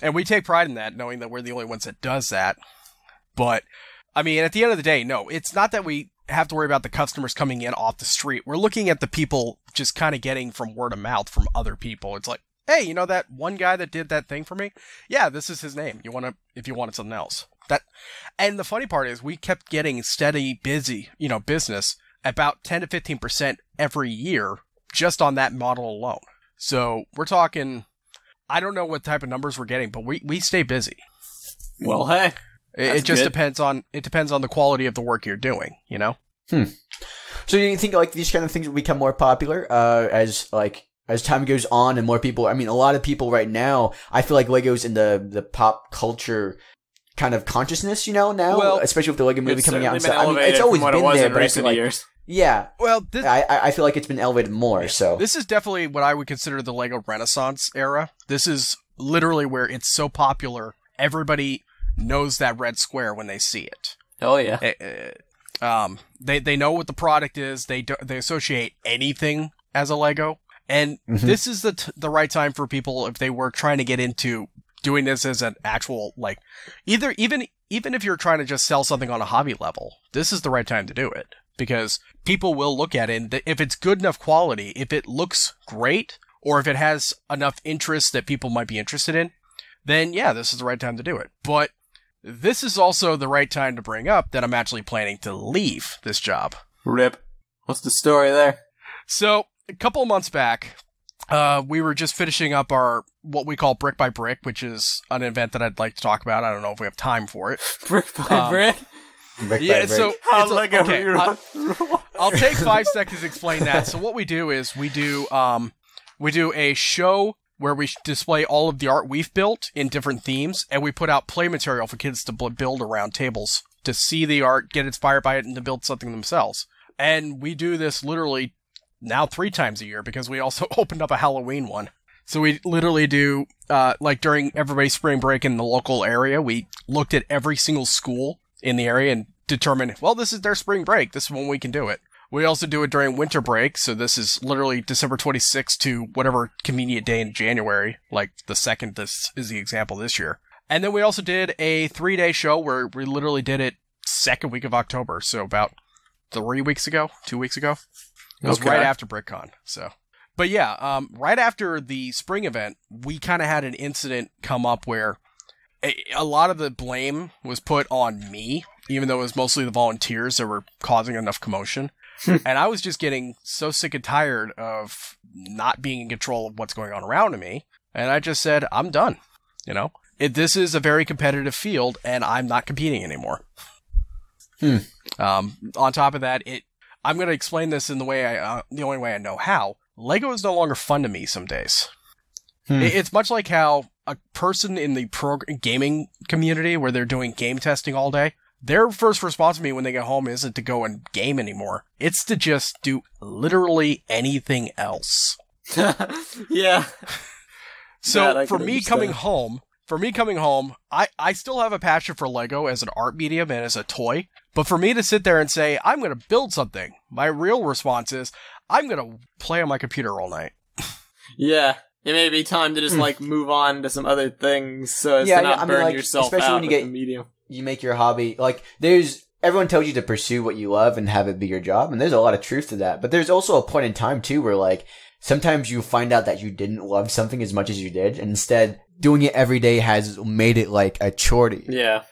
And we take pride in that, knowing that we're the only ones that does that. But, I mean, at the end of the day, no, it's not that we have to worry about the customers coming in off the street. We're looking at the people just kind of getting from word of mouth from other people. It's like, hey, you know that one guy that did that thing for me? Yeah, this is his name. If you wanted something else. And the funny part is we kept getting steady, busy, business about 10 to 15% every year just on that model alone. So we're talking, I don't know what type of numbers we're getting, but we stay busy. Well, hey, it just depends on the quality of the work you're doing, So do you think like these kind of things will become more popular as time goes on and more people, I mean, a lot of people right now, I feel like Lego's in the pop culture kind of consciousness, now, well, especially with the Lego movie coming out and stuff. I mean, it's always been there, but I feel like, years. Yeah. Well, I feel like it's been elevated more, so. This is definitely what I would consider the Lego Renaissance era. This is literally where it's so popular, everybody knows that red square when they see it. Oh, yeah. They know what the product is, they associate anything as a Lego, and this is the right time for people if they were trying to get into doing this as an actual, like, even if you're trying to just sell something on a hobby level, this is the right time to do it. Because people will look at it, and if it's good enough quality, if it looks great, or if it has enough interest that people might be interested in, then yeah, this is the right time to do it. But this is also the right time to bring up that I'm actually planning to leave this job. Rip. What's the story there? So, a couple of months back, we were just finishing up our, what we call Brick by Brick, which is an event that I'd like to talk about. I don't know if we have time for it. Brick by Brick? So okay, I'll take 5 seconds to explain that. So what we do is we do a show where we display all of the art we've built in different themes, and we put out play material for kids to build around tables to see the art, get inspired by it, and to build something themselves. And we do this literally now 3 times a year because we also opened up a Halloween one. So we literally do, like during everybody's spring break in the local area, we looked at every single school in the area and determined, well, this is their spring break. This is when we can do it. We also do it during winter break. So this is literally December 26th to whatever convenient day in January, like the 2nd. This is the example this year. And then we also did a 3-day show where we literally did it 2nd week of October. So about 3 weeks ago, 2 weeks ago. It was right after BrickCon, so. But yeah, right after the spring event, we kind of had an incident come up where a lot of the blame was put on me, even though it was mostly the volunteers that were causing enough commotion. And I was just getting so sick and tired of not being in control of what's going on around me. And I just said, I'm done. You know, this is a very competitive field and I'm not competing anymore. On top of that, I'm going to explain this in the only way I know how. Lego is no longer fun to me some days. It's much like how a person in the gaming community where they're doing game testing all day, their first response to me when they get home isn't to go and game anymore. It's to just do literally anything else. Yeah. So for me coming home, I still have a passion for Lego as an art medium and as a toy. But for me to sit there and say, I'm going to build something, my real response is, I'm going to play on my computer all night. Yeah. It may be time to just, move on to some other things so as to not burn yourself out when the medium. You make your hobby, everyone tells you to pursue what you love and have it be your job, and there's a lot of truth to that. But there's also a point in time, too, where, sometimes you find out that you didn't love something as much as you did, and instead, doing it every day has made it, a chore to you. Yeah.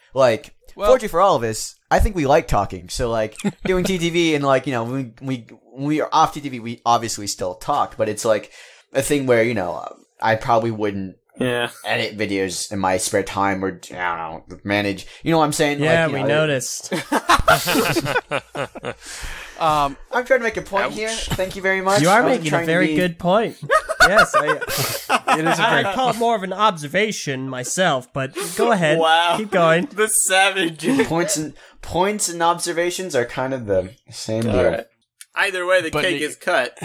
Fortunately for all of us, I think we like talking. So, doing TTV and, when we are off TTV, we obviously still talk, but it's, a thing where, I probably wouldn't edit videos in my spare time or, I don't know, manage. You know what I'm saying? Yeah, we noticed. I'm trying to make a point here. Thank you very much. You are making a very good point. Yes, it is. I call it more of an observation myself, but go ahead. Wow, keep going. The savage points and observations are kind of the same deal. Right. Either way, the cake is cut.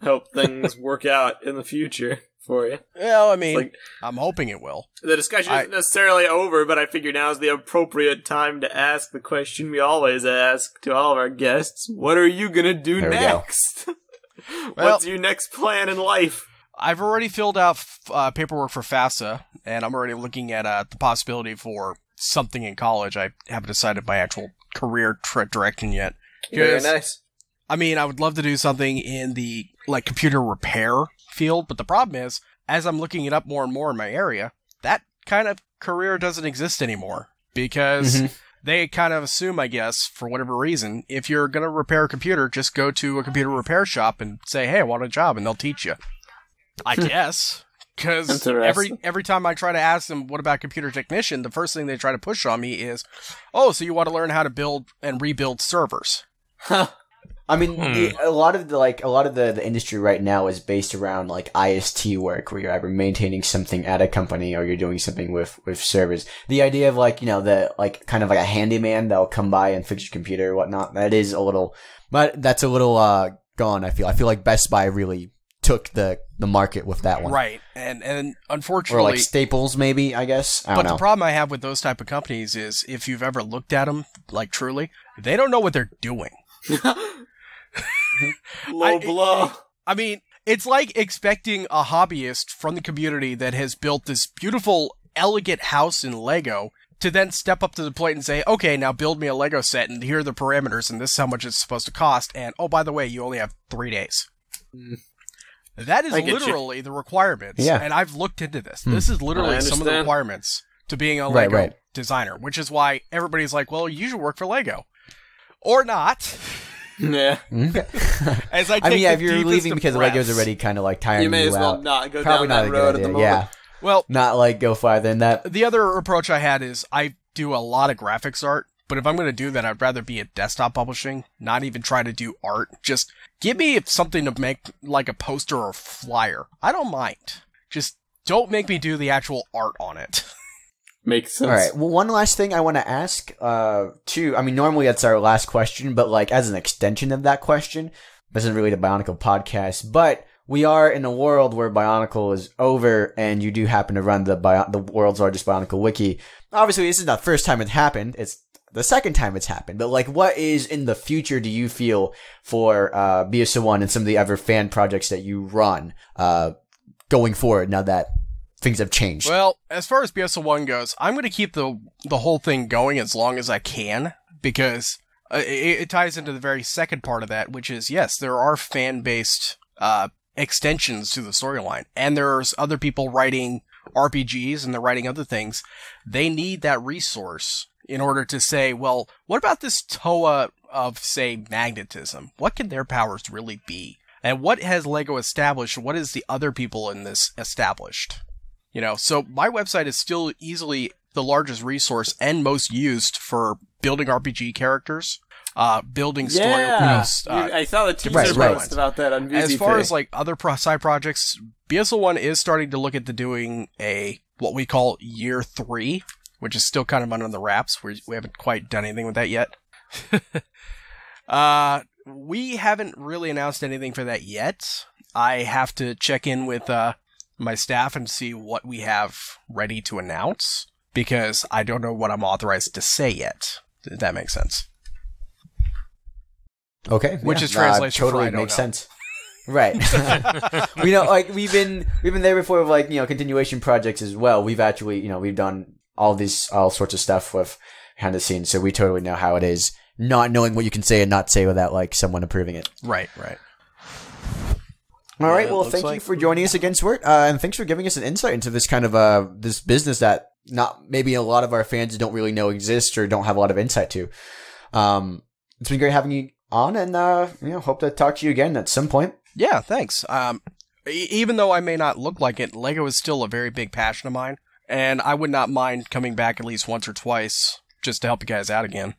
Hope things work out in the future for you. Well, I mean, I'm hoping it will. The discussion isn't necessarily over, but I figure now is the appropriate time to ask the question we always ask to all of our guests. What are you going to do next? What's your next plan in life? I've already filled out paperwork for FAFSA, and I'm already looking at the possibility for something in college. I haven't decided my actual career direction yet. Very nice. I mean, I would love to do something in the computer repair field, but the problem is, as I'm looking it up more and more in my area, that kind of career doesn't exist anymore because they kind of assume, I guess, for whatever reason, if you're going to repair a computer, just go to a computer repair shop and say, hey, I want a job, and they'll teach you. I guess. Because every time I try to ask them, what about computer technician, the first thing they try to push on me is, oh, so you want to learn how to build and rebuild servers. I mean, a lot of the industry right now is based around IST work, where you're either maintaining something at a company or you're doing something with servers. The idea of kind of a handyman that'll come by and fix your computer or whatnot, that's a little gone. I feel like Best Buy really took the market with that one, right? And unfortunately, or Staples, maybe, I guess. I don't know. The problem I have with those type of companies is, if you've ever looked at them, truly, they don't know what they're doing. Low blow. I mean, it's like expecting a hobbyist from the community that has built this beautiful, elegant house in Lego to then step up to the plate and say, okay, now build me a Lego set, and here are the parameters, and this is how much it's supposed to cost, and oh, by the way, you only have 3 days. That is literally the requirements, and I've looked into this. This is literally some of the requirements to being a Lego designer, which is why everybody's like, well, you should work for Lego. Or not. Yeah. As I if you're leaving because Lego's already kind of tiring you out. You may as well not go Probably down that road at the moment. Yeah. Well, not go farther than that. The other approach I had is I do a lot of graphics art, but if I'm going to do that, I'd rather be at desktop publishing, not even try to do art. Just give me something to make a poster or a flyer. I don't mind. Just don't make me do the actual art on it. Makes sense. All right. Well, one last thing I want to ask, too. I mean, normally that's our last question, but as an extension of that question, this isn't really the Bionicle podcast, but we are in a world where Bionicle is over, and you do happen to run the world's largest Bionicle wiki. Obviously, this is not the first time it happened. It's the second time it's happened. But what is in the future, do you feel, for BSO1 and some of the other fan projects that you run going forward now that things have changed? Well, as far as BSO1 goes, I'm going to keep the whole thing going as long as I can, because it ties into the very second part of that, which is, yes, there are fan-based extensions to the storyline, and there's other people writing RPGs and they're writing other things. They need that resource in order to say, well, what about this Toa of, say, magnetism? What can their powers really be? And what has LEGO established? What is the other people in this established? You know, so my website is still easily the largest resource and most used for building RPG characters, building story. Yeah, I saw the teaser post about that on BZP. As far as like other side projects, BSL1 is starting to look into doing what we call year 3, which is still kind of under the wraps. We haven't quite done anything with that yet. We haven't really announced anything for that yet. I have to check in with my staff and see what we have ready to announce, because I don't know what I'm authorized to say yet. If that makes sense. Okay, which is translation totally for I don't makes know. sense. Right. We know, like we've been there before with like, you know, continuation projects as well. We've actually, you know, we've done all sorts of stuff with behind the scenes, so we totally know how it is not knowing what you can say and not say without like someone approving it. Right. All right. Well, thank you for joining us again, Swert, and thanks for giving us an insight into this kind of this business that maybe a lot of our fans don't really know exists or don't have a lot of insight to. It's been great having you on, and hope to talk to you again at some point. Yeah, thanks. Even though I may not look like it, LEGO is still a very big passion of mine, and I would not mind coming back at least once or twice just to help you guys out again.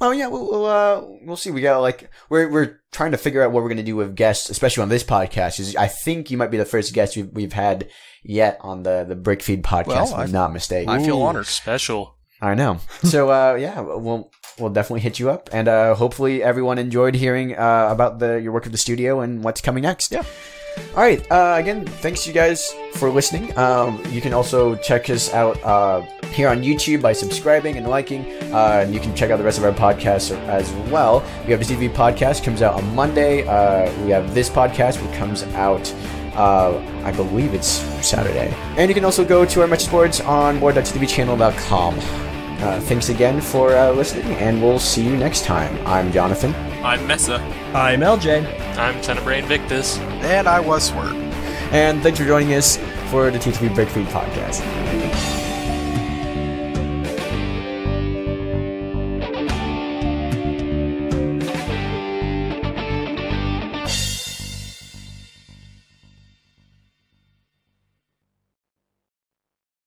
Oh yeah, we'll see. We got we're trying to figure out what we're gonna do with guests, especially on this podcast. I think you might be the first guest we've had yet on the BrickFeed podcast, if I'm not mistaken. I feel honored. Special. I know. So we'll definitely hit you up, and hopefully everyone enjoyed hearing about your work at the studio and what's coming next. Yeah. All right. Again, thanks you guys for listening. You can also check us out here on YouTube by subscribing and liking. And you can check out the rest of our podcasts as well. We have the TV podcast, comes out on Monday. We have this podcast, which comes out, I believe it's Saturday. And you can also go to our message boards on more.tvchannel.com. Thanks again for listening, and we'll see you next time. I'm Jonathan. I'm Mesa. I'm LJ. I'm Tenebrae Invictus. And I was Swert. And thanks for joining us for the TTV BrickFeed podcast.